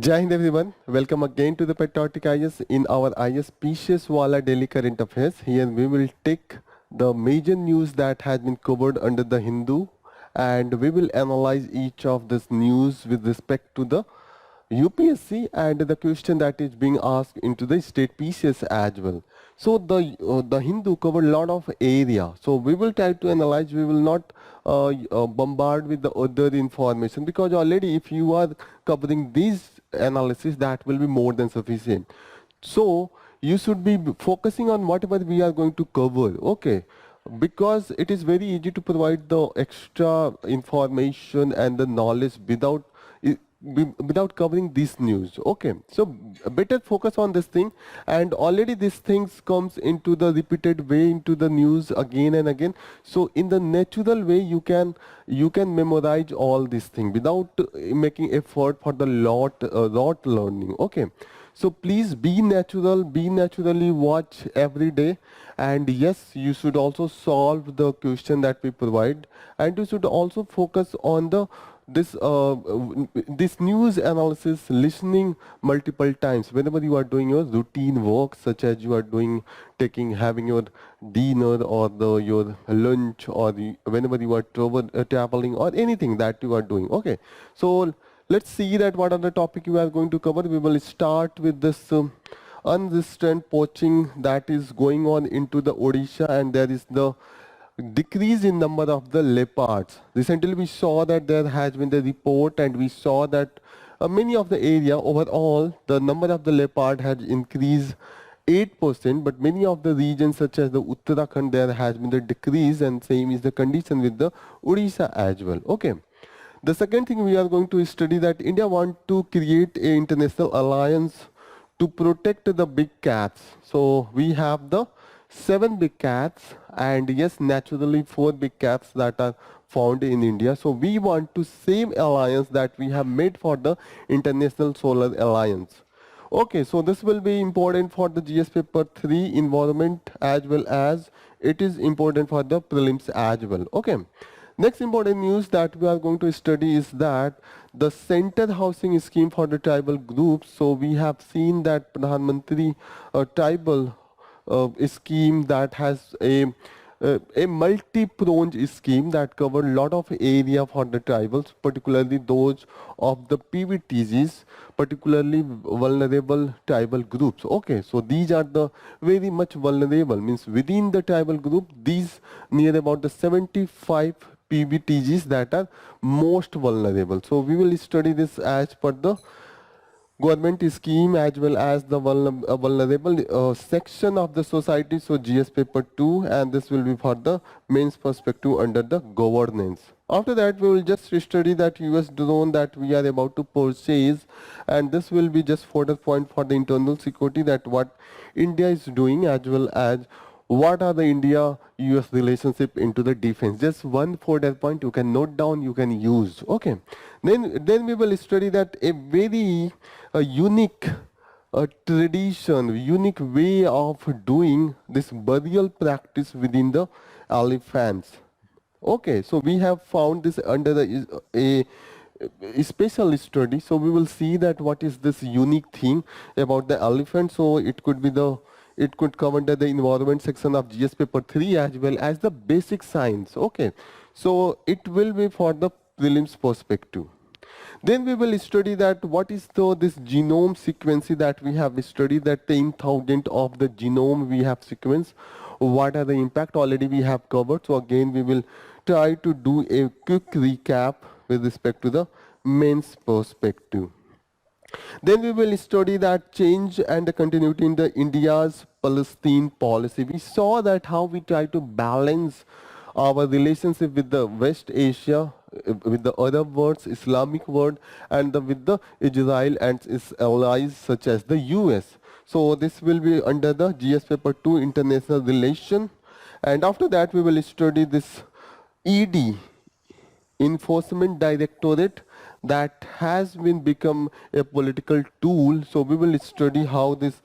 Jai Hind everyone, welcome again to the Patriotic IAS in our IAS PCSwala Daily Current Affairs. Here we will take the major news that has been covered under the Hindu and we will analyze each of this news with respect to the UPSC and the question that is being asked into the state PCS as well. So the Hindu covered a lot of area. So we will try to analyze. We will not bombard with the other information because already if you are covering these analysis, that will be more than sufficient. So you should be focusing on whatever we are going to cover. Okay, because it is very easy to provide the extra information and the knowledge without covering this news. Okay, so better focus on this thing, and already these things comes into the repeated way into the news again and again. So in the natural way you can memorize all these things without making effort for the lot learning. Okay, so please be natural, be naturally, watch every day, and yes, you should also solve the question that we provide, and you should also focus on the this news analysis listening multiple times whenever you are doing your routine work, such as you are doing having your dinner or your lunch, or whenever you are traveling or anything that you are doing. Okay, so let's see that what are the topic we are going to cover. We will start with this unrestrained poaching that is going on into the Odisha, and there is the decrease in number of the leopards. Recently we saw that there has been the report, and we saw that many of the area overall the number of the leopard has increased 8%, but many of the regions such as the Uttarakhand there has been the decrease, and same is the condition with the Odisha as well. Okay. The second thing we are going to study that India want to create a international alliance to protect the big cats. So we have the 7 big cats, and yes, naturally 4 big cats that are found in India. So we want to same alliance that we have made for the International Solar Alliance. Okay, so this will be important for the GS paper 3 environment, as well as it is important for the prelims as well. Okay. Next important news that we are going to study is that the center housing scheme for the tribal groups. So we have seen that Pradhan Mantri tribal scheme that has a multi-pronged scheme that cover a lot of area for the tribals, particularly those of the PVTGs, particularly vulnerable tribal groups. Okay, so these are the very much vulnerable, means within the tribal group, these near about the 75 PVTGs that are most vulnerable. So we will study this as per the government scheme as well as the vulnerable section of the society. So GS paper 2, and this will be for the mains perspective under the governance. After that we will just study that US drone that we are about to purchase, and this will be just further point for the internal security that what India is doing, as well as what are the India-US relationship into the defense. Just one further point you can note down, you can use. Okay. Then we will study that a very unique tradition, unique way of doing this burial practice within the elephants. Okay, so we have found this under a special study. So we will see that what is this unique thing about the elephant. So it could come under the environment section of GS paper 3 as well as the basic science. Okay, so it will be for the prelims perspective. Then we will study that what is this genome sequence that we have studied, that 10,000 of the genome we have sequenced. What are the impact already we have covered. So again we will try to do a quick recap with respect to the mains perspective. Then we will study that change and the continuity in the India's Palestine policy. We saw that how we try to balance our relationship with the West Asia, with the Arab world, Islamic world, and with the Israel and its allies such as the US. So this will be under the GS paper 2 international relation. And after that we will study this ED, Enforcement Directorate, that has been become a political tool. So we will study how this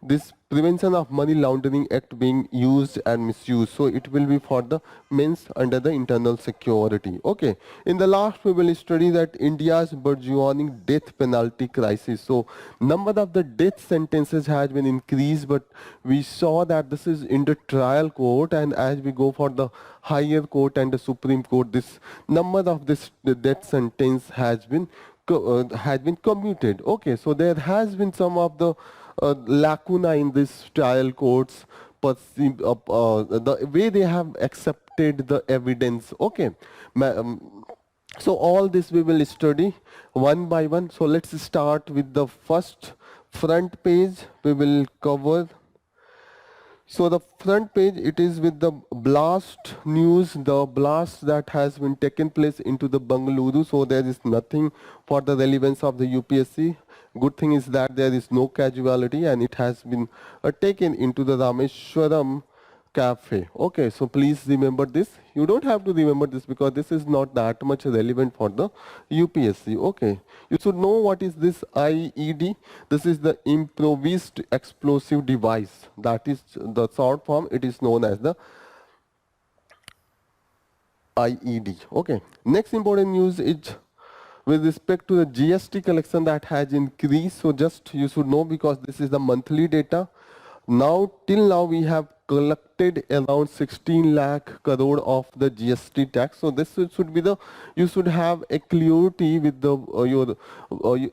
this Prevention of Money Laundering Act being used and misused. So it will be for the means under the internal security. Okay. In the last we will study that India's burgeoning death penalty crisis. So number of the death sentences has been increased, but we saw that this is in the trial court, and as we go for the higher court and the Supreme Court, this number of this the death sentence has been commuted. Okay, so there has been some of the lacuna in this trial courts, but the way they have accepted the evidence. Okay, so all this we will study one by one. So let's start with the first front page. We will cover. So the front page, it is with the blast news, the blast that has been taken place into the Bangalore. So there is nothing for the relevance of the UPSC. Good thing is that there is no casualty, and it has been taken into the Rameshwaram cafe. Okay, so please remember this. You don't have to remember this because this is not that much relevant for the UPSC. Okay, you should know what is this IED. This is the improvised explosive device. That is the short form. It is known as the IED. Okay, next important news is with respect to the GST collection that has increased. So just you should know, because this is the monthly data. Now till now we have collected around 16 lakh crore of the GST tax. So this should be the, you should have a clarity with the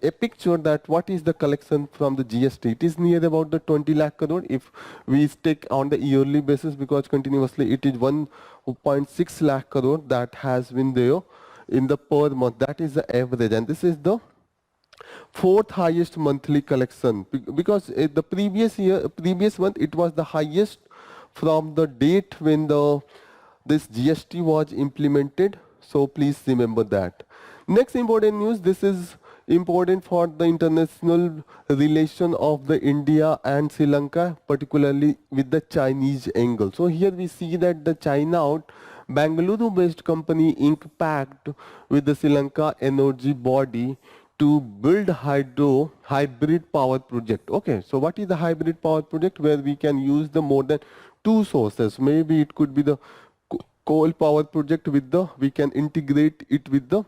a picture that what is the collection from the GST. It is near about the 20 lakh crore if we take on the yearly basis, because continuously it is 1.6 lakh crore that has been there in the per month. That is the average, and this is the fourth highest monthly collection, because the previous month it was the highest from the date when the this GST was implemented. So please remember that. Next important news, this is important for the international relation of the India and Sri Lanka, particularly with the Chinese angle. So here we see that the China out Bangalore based company Inc. pact with the Sri Lanka energy body to build hybrid power project. Okay, so what is the hybrid power project? Where we can use the more than two sources. Maybe it could be the coal power project with the, we can integrate it with the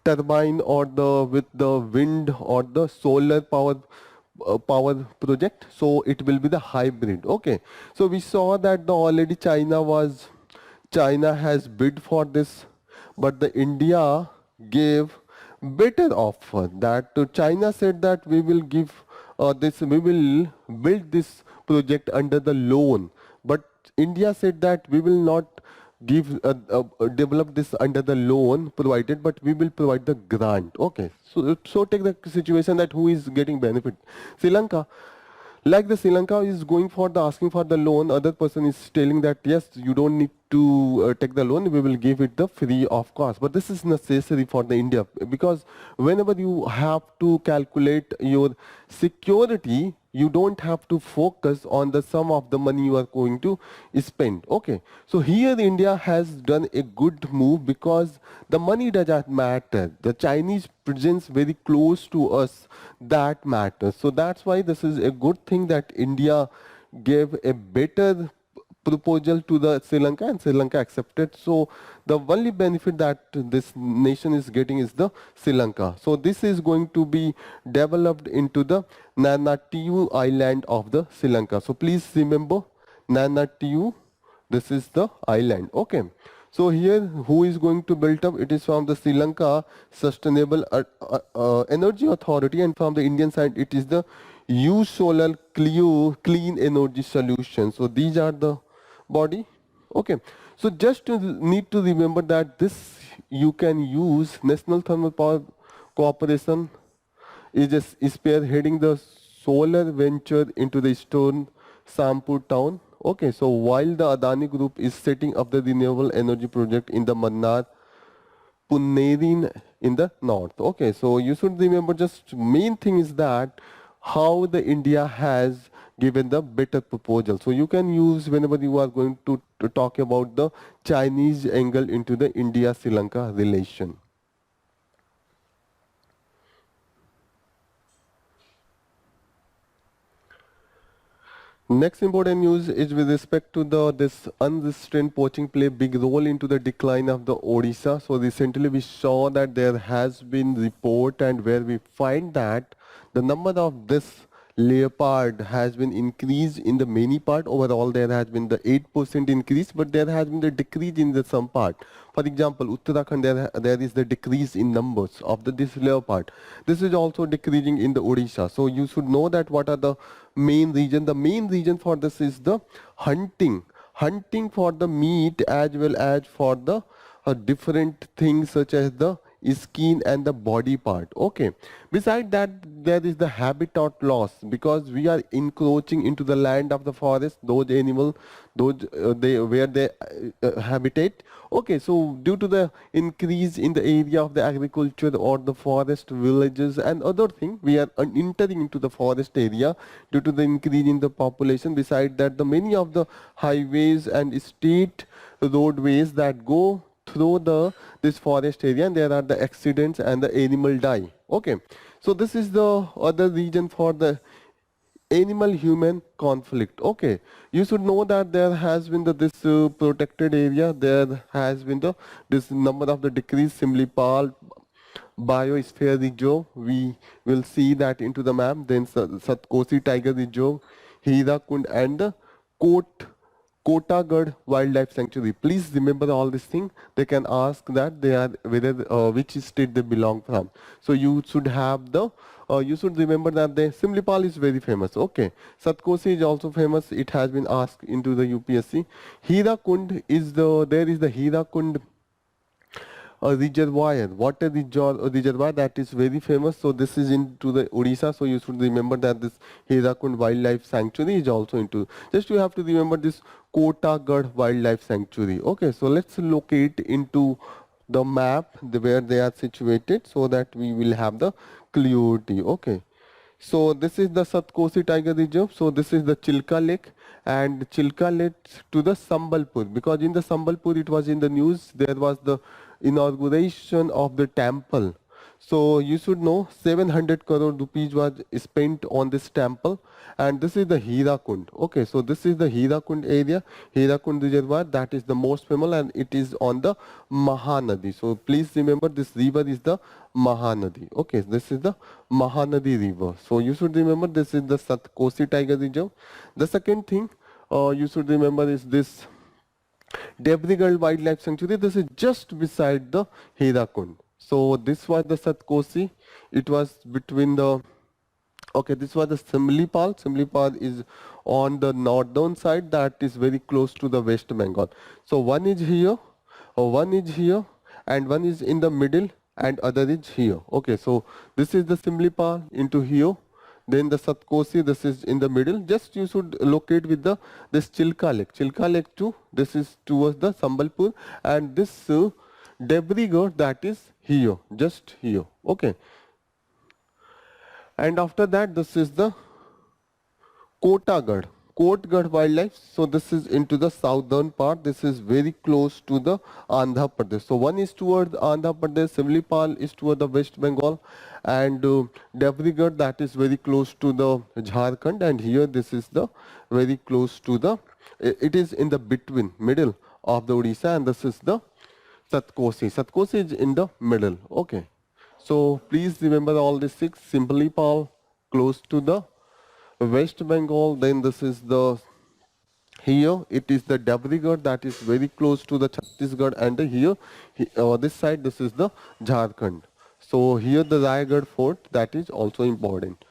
turbine, or the with the wind or the solar power project. So it will be the hybrid. Okay, so we saw that the already China has bid for this, but the India gave better offer. That China said that we will give we will build this project under the loan, but India said that we will not develop this under the loan provided, but we will provide the grant. Okay, so take the situation that who is getting benefit. Sri Lanka, like the Sri Lanka is going for the asking for the loan, other person is telling that yes, you don't need to take the loan, we will give it the free of cost. But this is necessary for the India, because whenever you have to calculate your security, you don't have to focus on the sum of the money you are going to spend. Okay, so here India has done a good move, because the money does not matter. The Chinese presence very close to us, that matters. So that's why this is a good thing that India gave a better proposal to the Sri Lanka, and Sri Lanka accepted. So the only benefit that this nation is getting is the Sri Lanka. So this is going to be developed into the Nanatiu island of the Sri Lanka. So please remember Nanatiu, this is the island. Okay. So here who is going to build up? It is from the Sri Lanka Sustainable Energy Authority, and from the Indian side it is the U Solar Clean Energy Solution. So these are the body. Okay, so just to need to remember that this you can use National Thermal Power Corporation is spearheading the solar venture into the eastern Sampur town. Okay, so while the Adani Group is setting up the renewable energy project in the Mannar Punerin in the north. Okay, so you should remember, just main thing is that how the India has given the better proposal. So you can use whenever you are going to talk about the Chinese angle into the India-Sri Lanka relation. Next important news is with respect to the this unrestrained poaching play big role into the decline of the Odisha. So recently we saw that there has been report and where we find that the number of this leopard has been increased in the many part. Overall there has been the 8% increase, but there has been the decrease in the some part. For example, Uttarakhand, there is the decrease in numbers of this leopard. This is also decreasing in the Odisha. So you should know that what are the main reason. The main reason for this is the hunting. Hunting for the meat as well as for the different things such as the skin and the body part. Okay. Beside that, there is the habitat loss because we are encroaching into the land of the forest. Those animals, those they where they habitate. Okay, so due to the increase in the area of the agriculture or the forest villages and other thing, we are entering into the forest area due to the increase in the population. Beside that, the many of the highways and state roadways that go through the this forest area, and there are the accidents and the animal die. Okay, so this is the other reason for the animal human conflict. Okay, you should know that there has been the this protected area, there has been the this number of the decrease Simlipal biosphere reserve. We will see that into the map. Then Satkosi tiger reserve, Hirakund and the Kot Kotagad Wildlife Sanctuary. Please remember all these things. They can ask that they are whether which state they belong from. So you should have the you should remember that the Simlipal is very famous. Okay, Satkosi is also famous. It has been asked into the UPSC. Hirakund is the there is the Hirakund a reservoir, reservoir that is very famous. So this is into the Odisha. So you should remember that this Hirakund Wildlife Sanctuary is also into. Just you have to remember this Kotagad Wildlife Sanctuary. Okay, so let's locate into the map where they are situated so that we will have the clarity. Okay. So this is the Satkosi Tiger Reserve. So this is the Chilka Lake, and Chilka Lake to the Sambalpur, because in the Sambalpur it was in the news, there was the inauguration of the temple. So you should know 700 crore rupees was spent on this temple, and this is the Hirakund. Okay, so this is the Hirakund area, Hirakund Reservoir, that is the most famous, and it is on the Mahanadi. So please remember this river is the Mahanadi. Okay, this is the Mahanadi river. So you should remember this is the Satkosi Tiger Reserve. The second thing you should remember is this Debrigal Wildlife Sanctuary. This is just beside the Hirakund. So this was the Satkosi. It was between the okay. This was the Simlipal. Simlipal is on the northern side. That is very close to the West Bengal. So one is here, one is here, and one is in the middle, and other is here. Okay. So this is the Simlipal into here. Then the Satkosi, this is in the middle. Just you should locate with the this Chilka Lake. Chilka Lake too. This is towards the Sambalpur, and this Debrigar that is here, just here. Okay. And after that, this is the Kotagad. Kotagad Wildlife. So this is into the southern part. This is very close to the Andhra Pradesh. So one is towards Andhra Pradesh, Simlipal is toward the West Bengal, and Debrigar that is very close to the Jharkhand, and here this is the very close to the it is in the between middle of the Odisha, and this is the Satkosi. Satkosi is in the middle. Okay. So please remember all these six. Simlipal close to the West Bengal. Then this is the here it is the Debrigar that is very close to the Chhattisgarh, and here this side this is the Jharkhand. So here the Raigad Fort, that is also important.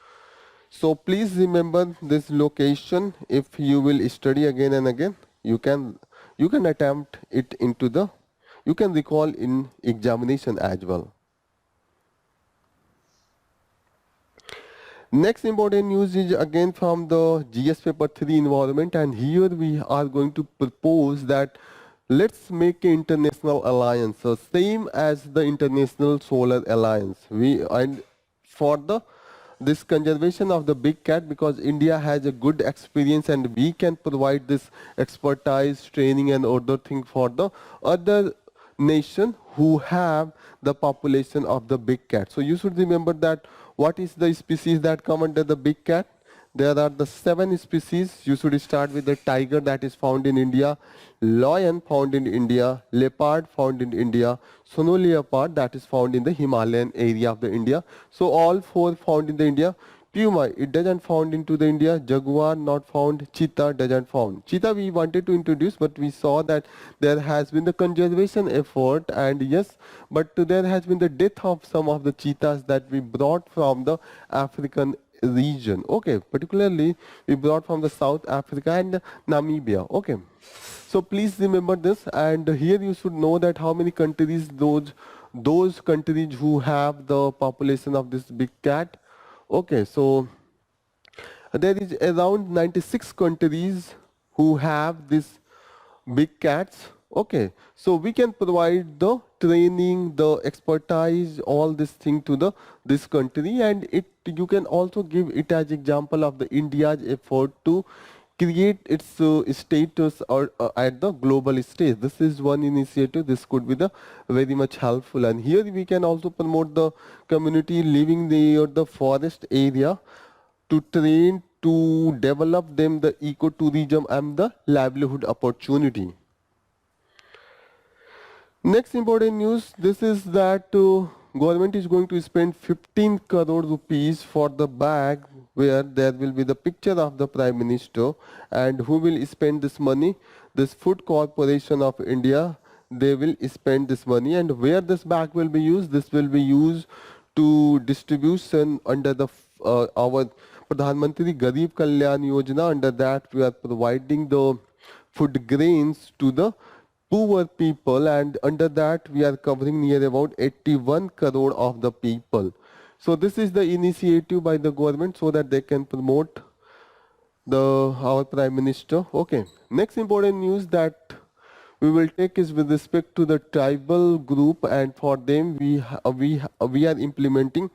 So please remember this location. If you will study again and again, you can attempt it into the you can recall in examination as well. Next important news is again from the GS paper 3 environment, and here we are going to propose that let's make an international alliance, so same as the International Solar Alliance. And for the this conservation of the big cat, because India has a good experience and we can provide this expertise, training and other thing for the other nation who have the population of the big cat. So you should remember that what is the species that come under the big cat? There are the 7 species. You should start with the tiger that is found in India, lion found in India, leopard found in India, snow leopard that is found in the Himalayan area of the India. So all 4 found in the India. Puma, it doesn't found into the India. Jaguar not found. Cheetah doesn't found. Cheetah we wanted to introduce, but we saw that there has been the conservation effort, and yes, but there has been the death of some of the cheetahs that we brought from the African region. Okay, particularly we brought from the South Africa and Namibia. Okay, so please remember this, and here you should know that how many countries those countries who have the population of this big cat. Okay, so there is around 96 countries who have this big cats. Okay, so we can provide the training, the expertise, all this thing to the this country, and it you can also give it as example of the India's effort to create its status or at the global stage. This is one initiative. This could be the very much helpful, and here we can also promote the community living near the forest area to train to develop them the ecotourism and the livelihood opportunity. Next important news, this is that government is going to spend 15 crore rupees for the bag where there will be the picture of the Prime Minister, and who will spend this money? This Food Corporation of India, they will spend this money, and where this bag will be used? This will be used to distribution under the our Pradhan Mantri Garib Kalyan Yojana. Under that we are providing the food grains to the poor people, and under that we are covering near about 81 crore of the people. So this is the initiative by the government so that they can promote the our prime minister. Okay, next important news that we will take is with respect to the tribal group, and for them we are implementing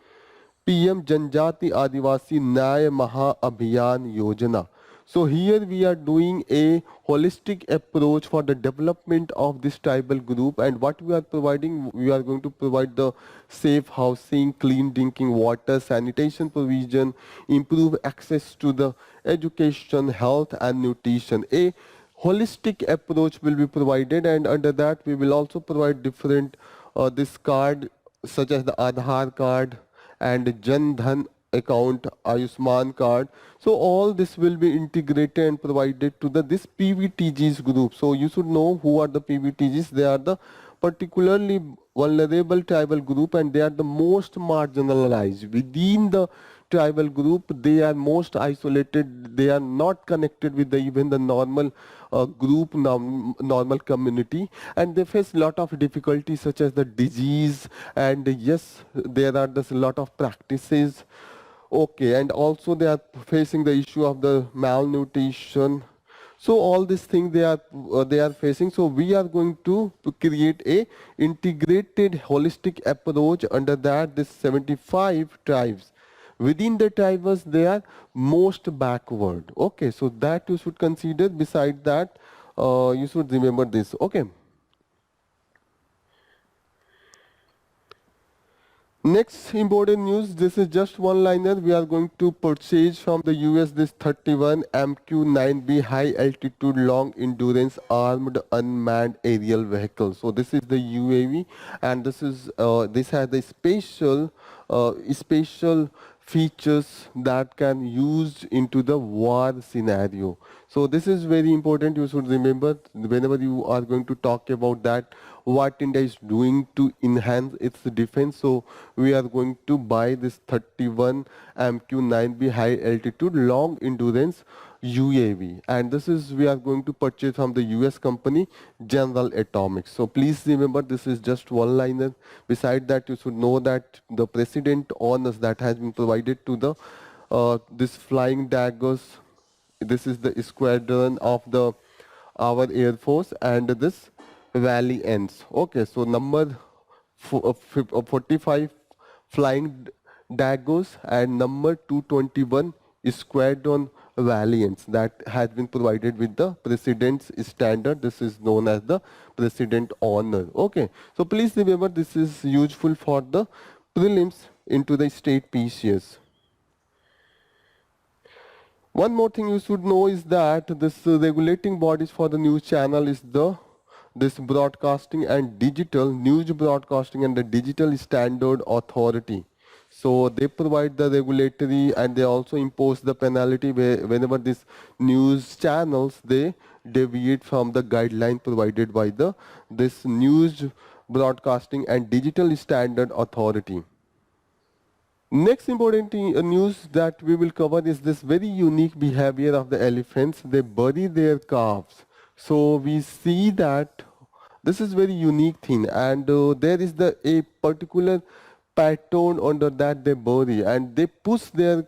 PM Janjati Adivasi Nyay Maha Abhiyan Yojana. So here we are doing a holistic approach for the development of this tribal group, and what we are providing, we are going to provide the safe housing, clean drinking water, sanitation provision, improve access to the education, health and nutrition. A holistic approach will be provided, and under that we will also provide different this card such as the Aadhaar card and Jan Dhan account, Ayushman card. So all this will be integrated and provided to the this PVTGs group. So you should know who are the PVTGs. They are the particularly vulnerable tribal group, and they are the most marginalized within the tribal group. They are most isolated. They are not connected with the, even the normal group, normal community, and they face a lot of difficulties such as the disease, and yes, there are this lot of practices. Okay, and also they are facing the issue of the malnutrition. So all these things they are facing. So we are going to create a integrated holistic approach. Under that, this 75 tribes, within the tribes they are most backward. Okay, so that you should consider. Beside that, you should remember this. Okay. Next important news, this is just one liner. We are going to purchase from the US this 31 MQ-9B high altitude long endurance armed unmanned aerial vehicle. So this is the UAV, and this has the special features that can use into the war scenario. So this is very important. You should remember whenever you are going to talk about that, what India is doing to enhance its defense. So we are going to buy this 31 MQ-9B high altitude long endurance UAV, and this is we are going to purchase from the US company General Atomics. So please remember, this is just one liner. Beside that, you should know that the president honors that has been provided to the this flying daggers. This is the squadron of the our air force, and this valley ends. Okay, so number 45 flying daggers and number 221 squadron valiants that has been provided with the president's standard. This is known as the president honor. Okay, so please remember, this is useful for the prelims into the state PCS. One more thing you should know is that this regulating bodies for the news channel is the this broadcasting and digital news broadcasting and the digital standard authority. So they provide the regulatory and they also impose the penalty whenever these news channels they deviate from the guideline provided by the this news broadcasting and digital standard authority. Next important news that we will cover is this very unique behavior of the elephants. They bury their calves. So we see that this is very unique thing, and there is the a particular pattern under that they bury, and they push their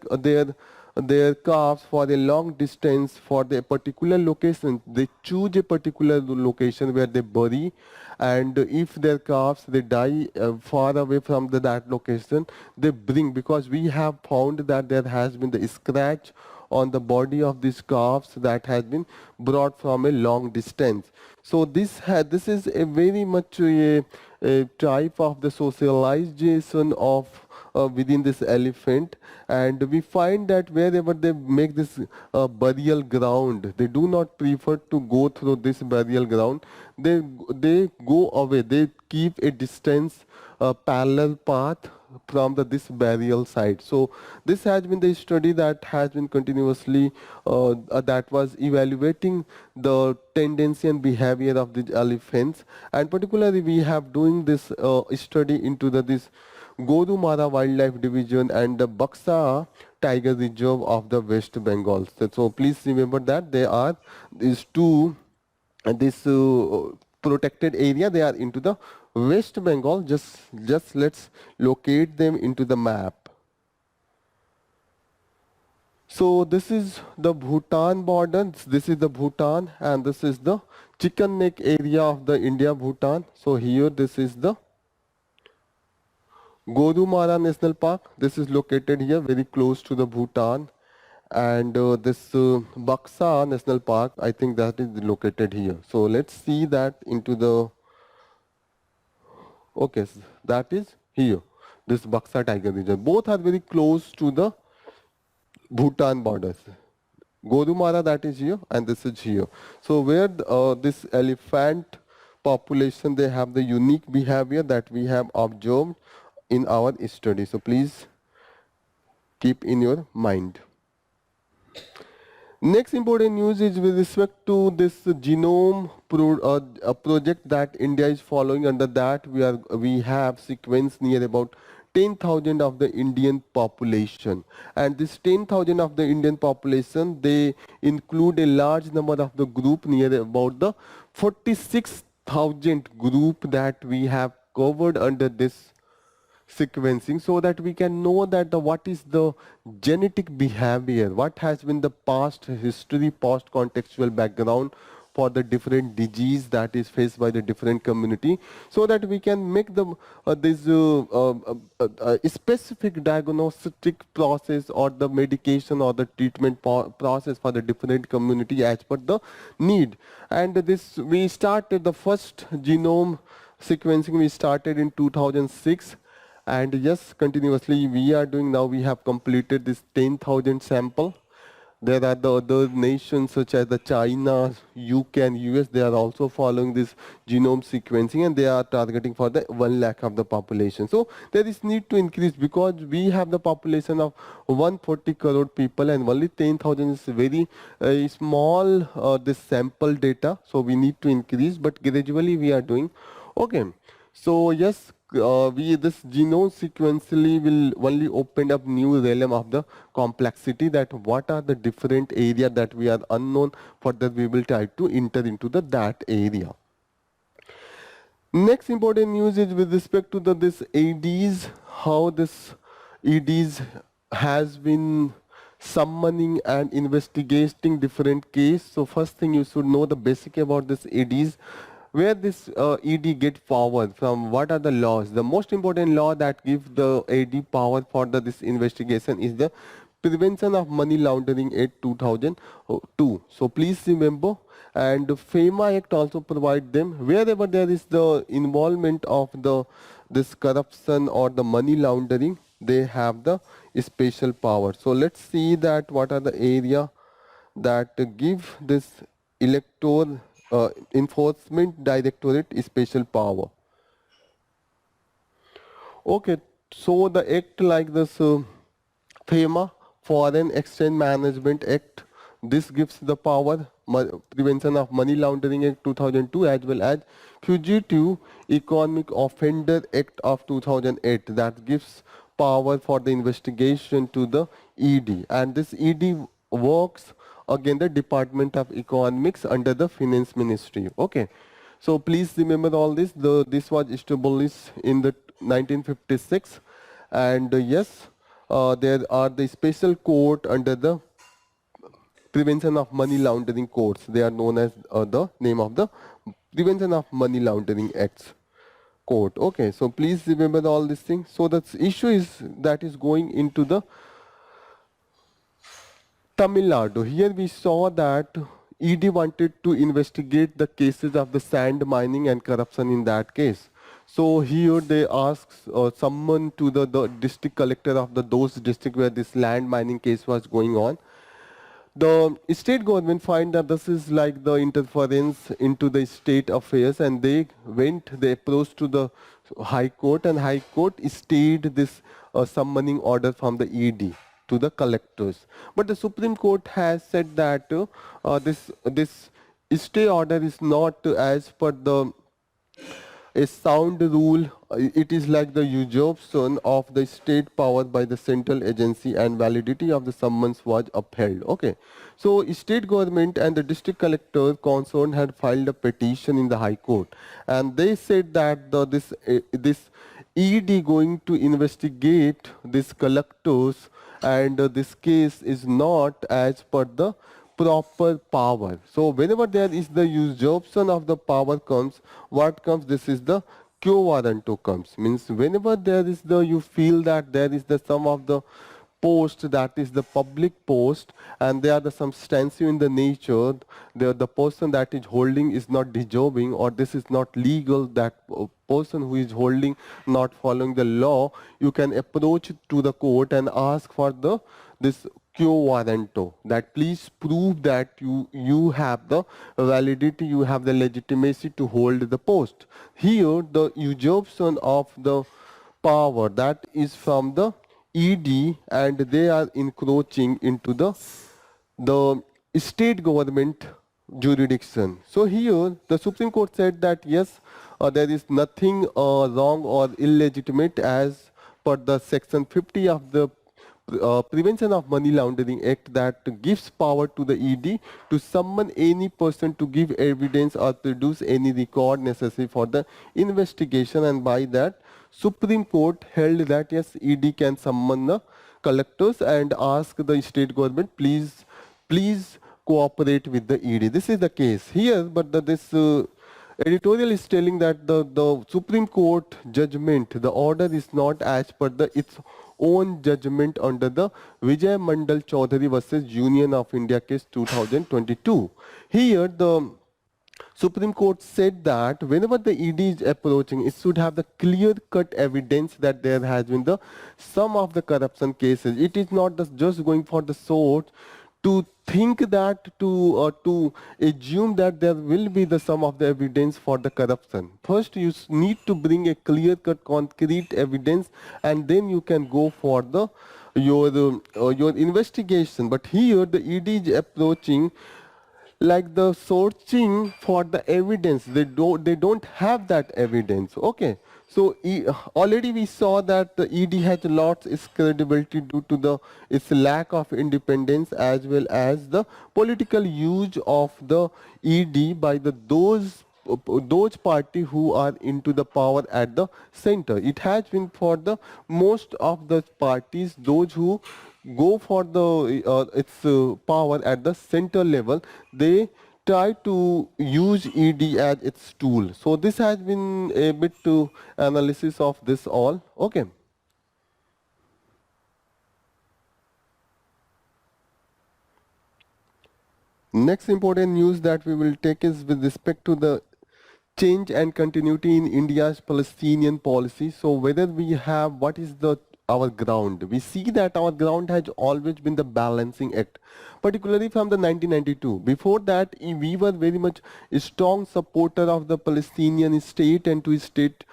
calves for a long distance for the particular location. They choose a particular location where they bury, and if their calves they die far away from that location, they bring, because we have found that there has been the scratch on the body of these calves that has been brought from a long distance. So this is a very much a type of the socialization of within this elephant, and we find that wherever they make this burial ground, they do not prefer to go through this burial ground. They go away. They keep a distance, parallel path from this burial site. So this has been the study that has been continuously that was evaluating the tendency and behavior of the elephants, and particularly we have doing this study into this Gorumara Wildlife Division and the Baksa Tiger Reserve of the West Bengal. So please remember that they are these two this protected area. They are into the West Bengal. Just let's locate them into the map. So this is the Bhutan border. This is the Bhutan, and this is the Chicken Neck area of the India Bhutan. So here this is the Gorumara National Park. This is located here very close to the Bhutan, and this Baksa National Park, I think that is located here. So let's see that into the, okay, that is here, this Baksa Tiger Reserve. Both are very close to the Bhutan borders. Gorumara, that is here, and this is here. So where this elephant population, they have the unique behavior that we have observed in our study. So please keep in your mind. Next important news is with respect to this genome project that India is following. Under that, we have sequenced near about 10,000 of the Indian population, and this 10,000 of the Indian population, they include a large number of the group, near about the 46,000 group that we have covered under this sequencing, so that we can know that what is the genetic behavior, what has been the past history, past contextual background for the different disease that is faced by the different community, so that we can make the this specific diagnostic process or the medication or the treatment process for the different community as per the need. And this we started the first genome sequencing, we started in 2006, and yes, continuously we are doing. Now we have completed this 10,000 sample. There are the other nations such as the China, UK and US. They are also following this genome sequencing, and they are targeting for the 1 lakh of the population. So there is need to increase, because we have the population of 140 crore people, and only 10,000 is very small this sample data. So we need to increase, but gradually we are doing. Okay. So yes, we this genome sequentially will only open up new realm of the complexity, that what are the different area that we are unknown, for that we will try to enter into that area. Next important news is with respect to this EDs, how this EDs has been summoning and investigating different case. So first thing you should know the basic about this EDs, where this ED get power from, what are the laws. The most important law that gives the ED power for this investigation is the Prevention of Money Laundering Act 2002. So please remember, and the FEMA Act also provide them, wherever there is the involvement of this corruption or the money laundering, they have the special power. So let's see that what are the area that give this electoral enforcement directorate special power. Okay, so the act like this FEMA, Foreign Exchange Management Act, this gives the power, Prevention of Money Laundering Act 2002, as well as Fugitive Economic Offender Act of 2008, that gives power for the investigation to the ED, and this ED works again the Department of Economics under the Finance Ministry. Okay, so please remember all this. This was established in the 1956, and yes, there are the special court under the Prevention of Money Laundering courts. They are known as the name of the Prevention of Money Laundering Acts court. Okay, so please remember all these things. So the issue is that is going into the Tamil Nadu. Here we saw that ED wanted to investigate the cases of the sand mining and corruption in that case. So here they asked someone to the district collector of those district where this land mining case was going on. The state government find that this is like the interference into the state affairs, and they approached to the high court, and high court stayed this summoning order from the ED to the collectors. But the Supreme Court has said that this stay order is not as per the a sound rule. It is like the usurpation of the state power by the central agency, and validity of the summons was upheld. Okay, so state government and the district collector concerned had filed a petition in the high court, and they said that this ED going to investigate these collectors, and this case is not as per the proper power. So whenever there is the usurpation of the power comes, what comes? This is the quo warranto comes. Means whenever there is the, you feel that there is the some of the post that is the public post, and they are the substantive in the nature, the person that is holding is not deserving, or this is not legal, that person who is holding not following the law, you can approach to the court and ask for the this quo warranto, that please prove that you have the validity, you have the legitimacy to hold the post. Here the usurpation of the power, that is from the ED, and they are encroaching into the state government jurisdiction. So here the Supreme Court said that yes, there is nothing wrong or illegitimate as per the section 50 of the Prevention of Money Laundering Act, that gives power to the ED to summon any person to give evidence or produce any record necessary for the investigation, and by that Supreme Court held that yes, ED can summon the collectors and ask the state government, please cooperate with the ED. This is the case here, but this editorial is telling that the Supreme Court judgment, the order is not as per its own judgment under the Vijay Mandal Chaudhary versus Union of India case 2022. Here the Supreme Court said that whenever the ED is approaching, it should have the clear-cut evidence that there has been the some of the corruption cases. It is not just going for the sort to think that to assume that there will be the sum of the evidence for the corruption. First, you need to bring a clear-cut, concrete evidence, and then you can go for the your investigation. But here, the ED is approaching like the searching for the evidence. They don't have that evidence. Okay, so already we saw that the ED has lots its credibility due to its lack of independence, as well as the political use of the ED by those party who are into the power at the center. It has been for the most of the parties, those who go for the its power at the center level, they try to use ED as its tool. So this has been a bit to analysis of this all. Okay. Next important news that we will take is with respect to the change and continuity in India's Palestinian policy. So whether we have, what is the our ground. We see that our ground has always been the balancing act, particularly from the 1992. Before that, we were very much a strong supporter of the Palestinian state and two state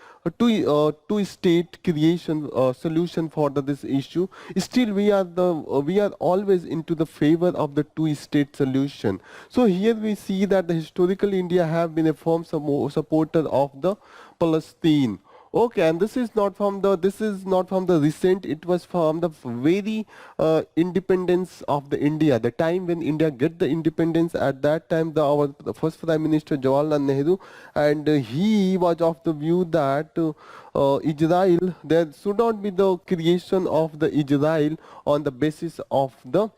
creation solution for this issue. Still, we are always into the favor of the two state solution. So here we see that the historical India have been a firm supporter of the Palestine. Okay, and this is not from the recent. It was from the very independence of the India. The time when India get the independence, at that time the first Prime Minister Jawaharlal Nehru, and he was of the view that Israel, there should not be the creation of the Israel on the basis of the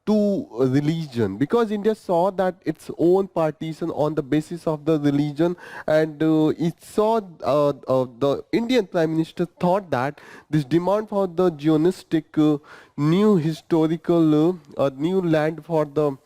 to religion, because India saw that its own partition on the basis of the religion, and it saw the Indian Prime Minister thought that this demand for the Zionistic new historical new land for the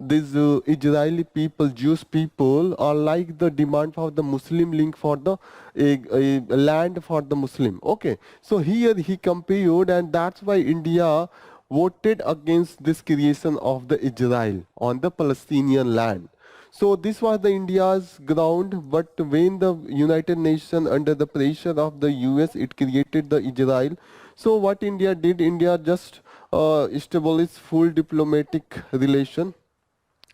these Israeli people, Jewish people, are like the demand for the Muslim link for the a land for the Muslim. Okay, so here he compared, and that's why India voted against this creation of the Israel on the Palestinian land. So this was the India's ground, but when the United Nations under the pressure of the US, it created the Israel. So what India did, India just established full diplomatic relation.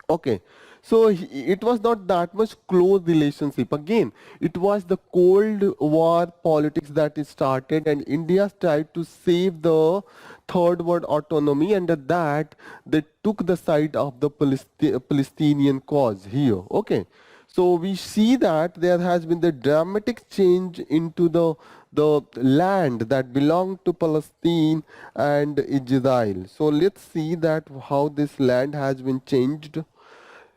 Okay, so it was not that much close relationship. Again, it was the Cold War politics that is started, and India tried to save the third world autonomy. Under that, they took the side of the Palestinian cause here. Okay, so we see that there has been the dramatic change into the land that belonged to Palestine and Israel. So let's see that how this land has been changed.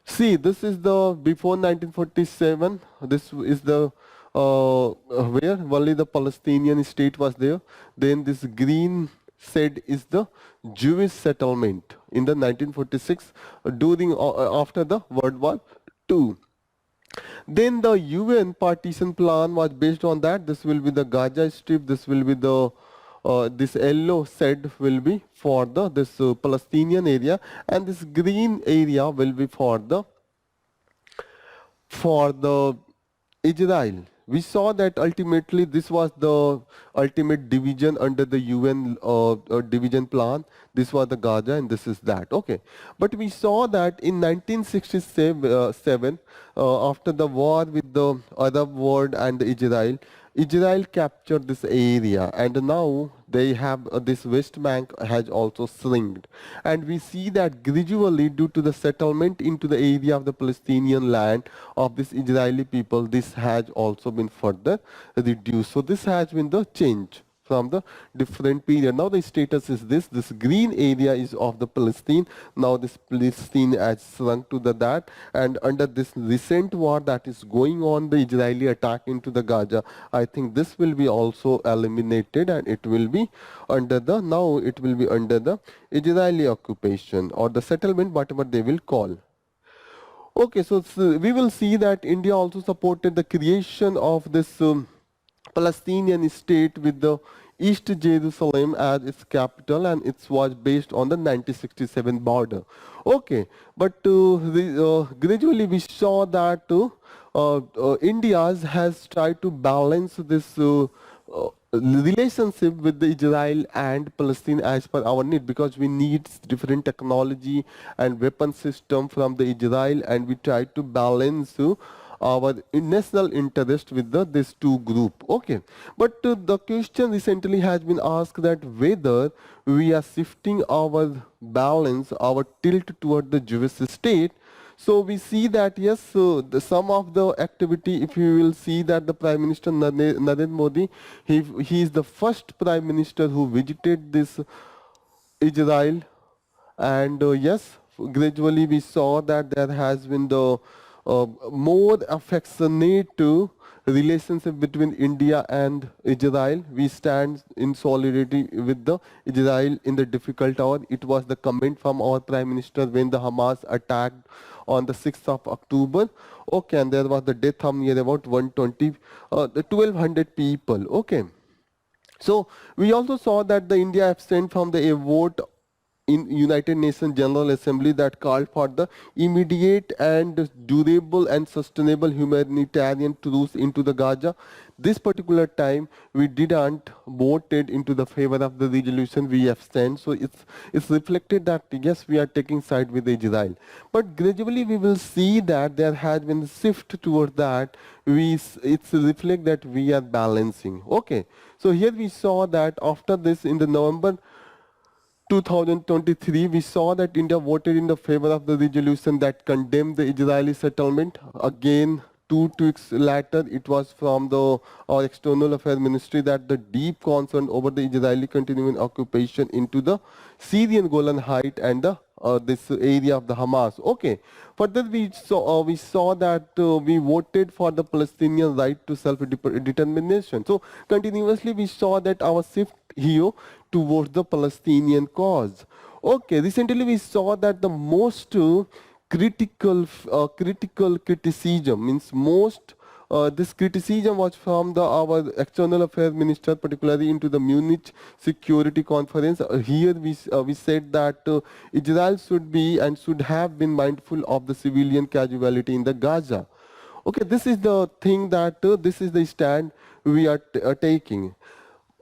See, this is the before 1947. This is the where only the Palestinian state was there. Then this green said is the Jewish settlement in the 1946 during after the World War II. Then the UN partition plan was based on that. This will be the Gaza Strip. This will be the this yellow said will be for the this Palestinian area, and this green area will be for the Israel. We saw that ultimately this was the ultimate division under the UN division plan. This was the Gaza and this is that. Okay. But we saw that in 1967, after the war with the Arab world and Israel, Israel captured this area, and now they have this West Bank has also shrinked, and we see that gradually due to the settlement into the area of the Palestinian land of this Israeli people, this has also been further reduced. So this has been the change from the different period. Now the status is this green area is of the Palestine. Now this Palestine has shrunk to the that, and under this recent war that is going on, the Israeli attack into the Gaza, I think this will be also eliminated, and it will be under the now it will be under the Israeli occupation or the settlement, whatever they will call. Okay, so we will see that India also supported the creation of this Palestinian state with the East Jerusalem as its capital, and it was based on the 1967 border. Okay, but gradually we saw that India has tried to balance this relationship with the Israel and Palestine as per our need, because we need different technology and weapon system from the Israel, and we try to balance our national interest with this two group. Okay, but the question recently has been asked that whether we are shifting our balance, our tilt toward the Jewish state. So we see that yes, some of the activity, if you will see that the Prime Minister Narendra Modi, he is the first Prime Minister who visited this Israel, and yes, gradually we saw that there has been the more affectionate relationship between India and Israel. We stand in solidarity with the Israel in the difficult hour. It was the comment from our Prime Minister when the Hamas attacked on the 6th of October. Okay, and there was the death of near about 120, the 1200 people. Okay. So we also saw that the India abstained from a vote in United Nations General Assembly that called for the immediate and durable and sustainable humanitarian truce into the Gaza. This particular time we didn't voted into the favor of the resolution, we abstained. So it's reflected that yes, we are taking side with Israel. But gradually we will see that there has been a shift toward that. It's reflect that we are balancing. Okay. So here we saw that after this in the November 2023, we saw that India voted in the favor of the resolution that condemned the Israeli settlement. Again, 2 weeks later, it was from the our External Affairs Ministry that the deep concern over the Israeli continuing occupation into the Syrian Golan Heights and the this area of the Hamas. Okay. Further, we saw that we voted for the Palestinian right to self-determination. So continuously, we saw that our shift here towards the Palestinian cause. Okay, recently we saw that the most critical criticism means most this criticism was from our external affairs minister, particularly into the Munich Security Conference. Here we said that Israel should be and should have been mindful of the civilian casualty in the Gaza. Okay, this is the thing that this is the stand we are taking.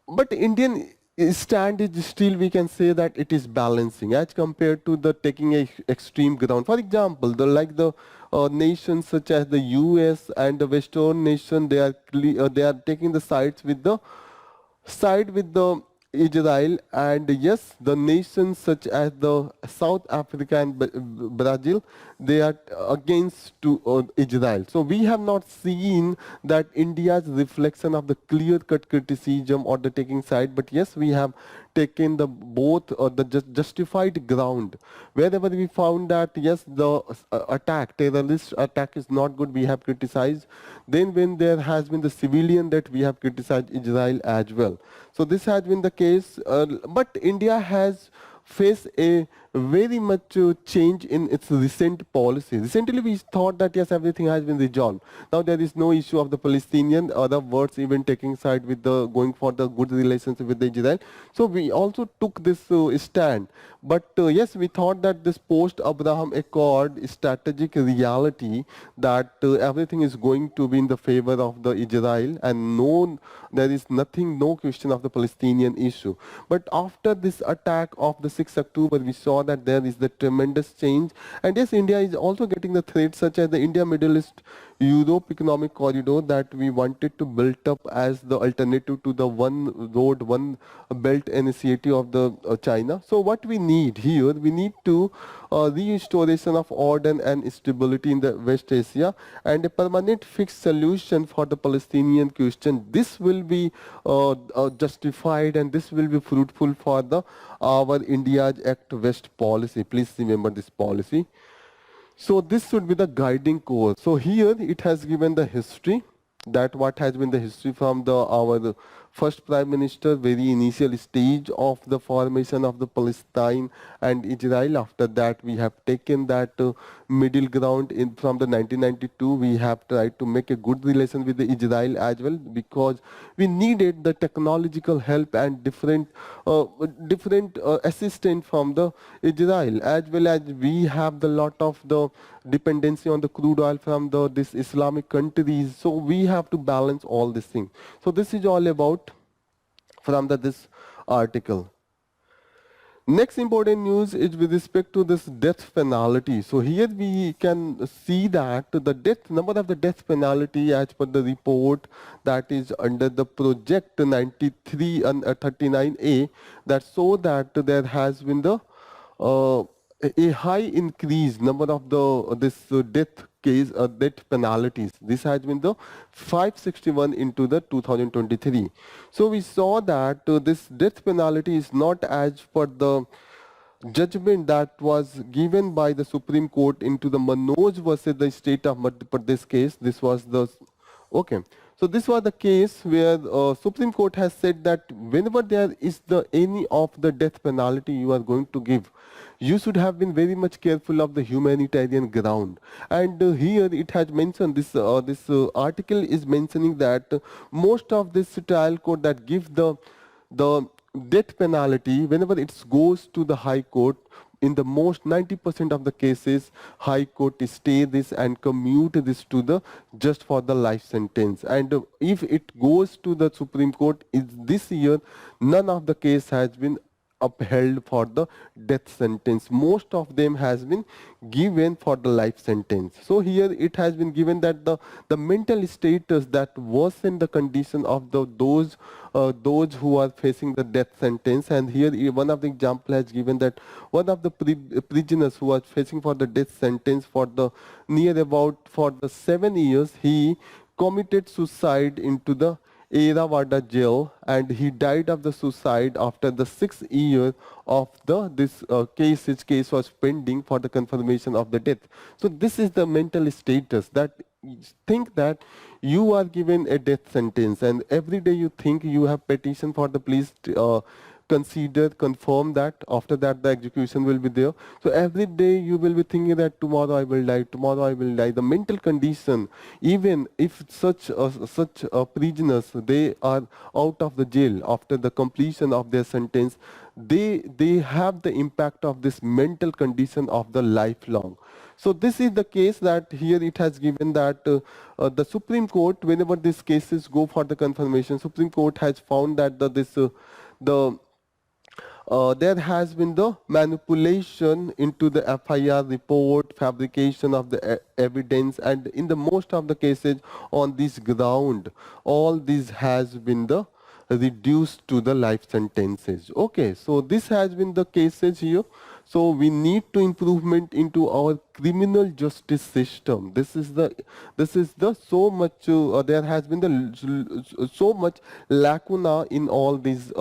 But Indian stand is still, we can say that it is balancing as compared to the taking a extreme ground. For example, the nations such as the US and the Western nation, they are taking the side with the Israel, and yes, the nations such as the South Africa and Brazil, they are against to Israel. So we have not seen that India's reflection of the clear-cut criticism or the taking side, but yes, we have taken the both the justified ground. Wherever we found that yes, the terrorist attack is not good, we have criticized. Then when there has been the civilian that we have criticized Israel as well. So this has been the case, but India has faced a very much change in its recent policy. Recently, we thought that yes, everything has been resolved. Now there is no issue of the Palestinian, other words even taking side with the going for the good relationship with the Israel. So we also took this stand. But yes, we thought that this post-Abraham Accord strategic reality that everything is going to be in the favor of the Israel and no, there is nothing, no question of the Palestinian issue. But after this attack of the 6th October, we saw that there is the tremendous change. And yes, India is also getting the threats such as the India Middle East Europe economic corridor that we wanted to build up as the alternative to the one road, one belt initiative of the China. So what we need here, we need to restoration of order and stability in the West Asia and a permanent fixed solution for the Palestinian question. This will be justified and this will be fruitful for the our India's Act West policy. Please remember this policy. So this should be the guiding core. So here it has given the history, that what has been the history from the our first prime minister, very initial stage of the formation of the Palestine and Israel. After that we have taken that middle ground in from the 1992. We have tried to make a good relation with the Israel as well, because we needed the technological help and different assistance from the Israel, as well as we have the lot of the dependency on the crude oil from the this Islamic countries. So we have to balance all these things. So this is all about from this article. Next important news is with respect to this death penalty. So here we can see that the number of the death penalty as per the report that is under the project 93 and 39A, that show that there has been the uh, a high increase number of the this death penalties. This has been the 561 into the 2023. So we saw that this death penalty is not as per the judgment that was given by the Supreme Court into the Manoj versus the state of Madhya Pradesh case. This was the okay. So this was the case where Supreme Court has said that whenever there is any of the death penalty you are going to give, you should have been very much careful of the humanitarian ground. And here it has mentioned this article is mentioning that most of this trial court that give the the death penalty, whenever it goes to the High Court, in the most 90% of the cases, High Court stay this and commute this to the just for the life sentence. And if it goes to the Supreme Court, is this year, none of the case has been upheld for the death sentence. Most of them has been given for the life sentence. So here it has been given that the mental status that worsen the condition of those who are facing the death sentence. And here one of the example has given that one of the prisoners who was facing for the death sentence for the near about for the 7 years, he committed suicide into the Eravada jail, and he died of the suicide after the 6 year of the this case. His case was pending for the confirmation of the death. So this is the mental status that think that you are given a death sentence, and every day you think you have petition for the police consider, confirm that after that the execution will be there. So every day you will be thinking that tomorrow I will die, tomorrow I will die. The mental condition, even if such prisoners, they are out of the jail after the completion of their sentence, they have the impact of this mental condition of the lifelong. So this is the case that here it has given that the Supreme Court, whenever these cases go for the confirmation, Supreme Court has found that the there has been the manipulation into the FIR report, fabrication of the evidence, and in the most of the cases on this ground, all this has been the reduced to the life sentences. Okay, so this has been the cases here. So we need to improvement into our criminal justice system. This is the so much there has been the so much lacuna in all these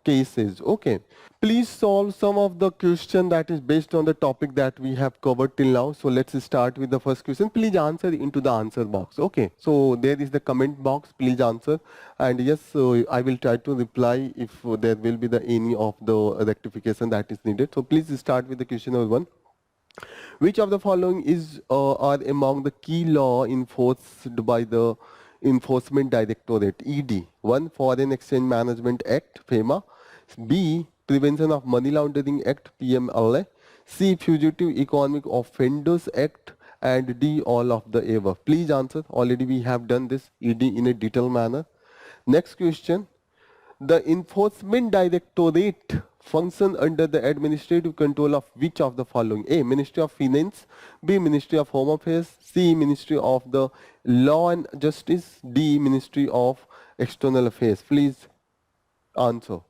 cases. Okay, please solve some of the question that is based on the topic that we have covered till now. So let's start with the first question. Please answer into the answer box. Okay, so there is the comment box. Please answer, and yes, I will try to reply if there will be the any of the rectification that is needed. So please start with the question number 1. Which of the following is are among the key law enforced by the Enforcement Directorate (ED)? 1. Foreign Exchange Management Act (FEMA). B. Prevention of Money Laundering Act (PMLA). C. Fugitive Economic Offenders Act, and D. All of the above. Please answer. Already we have done this ED in a detailed manner. Next question. The Enforcement Directorate function under the administrative control of which of the following? A. Ministry of Finance. B. Ministry of Home Affairs. C. Ministry of the Law and Justice. D. Ministry of External Affairs. Please answer.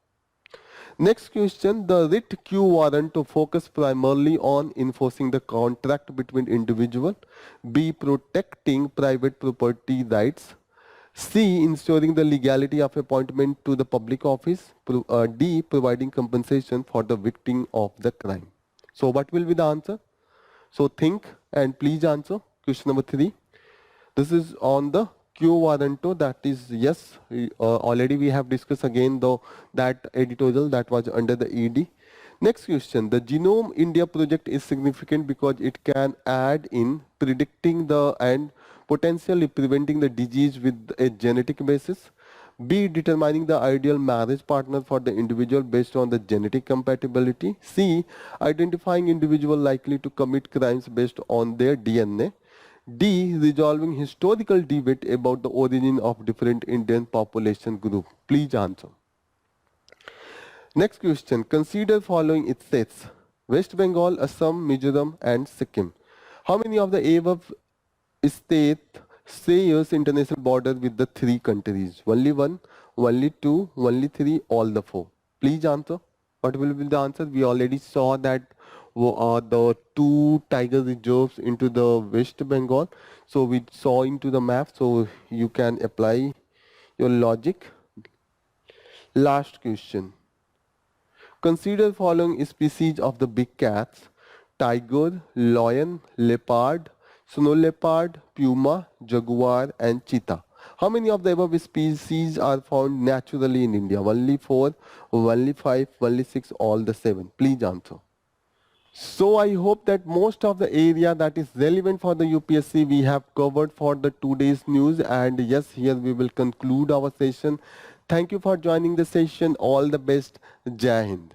Next question, the writ Q warrant to focus primarily on enforcing the contract between individual. B. Protecting private property rights. C. Ensuring the legality of appointment to the public office. D. Providing compensation for the victim of the crime. So what will be the answer? So think and please answer. Question number 3. This is on the Q warranto, that is yes. Already we have discussed again though that editorial that was under the ED. Next question, the Genome India project is significant because it can aid in predicting the and potentially preventing the disease with a genetic basis. B. Determining the ideal marriage partner for the individual based on the genetic compatibility. C. Identifying individual likely to commit crimes based on their DNA. D. Resolving historical debate about the origin of different Indian population group. Please answer. Next question. Consider following it states West Bengal, Assam, Mizoram and Sikkim. How many of the above states shares international border with the 3 countries? Only 1, only 2, only 3, all the 4. Please answer. What will be the answer? We already saw that the 2 tiger reserves into the West Bengal. So we saw into the map. So you can apply your logic. Last question. Consider following species of the big cats: tiger, lion, leopard, snow leopard, puma, jaguar and cheetah. How many of the above species are found naturally in India? Only 4, only 5, only 6, all the 7. Please answer. So I hope that most of the area that is relevant for the UPSC we have covered for the today's news, and yes, here we will conclude our session. Thank you for joining the session. All the best. Jai Hind.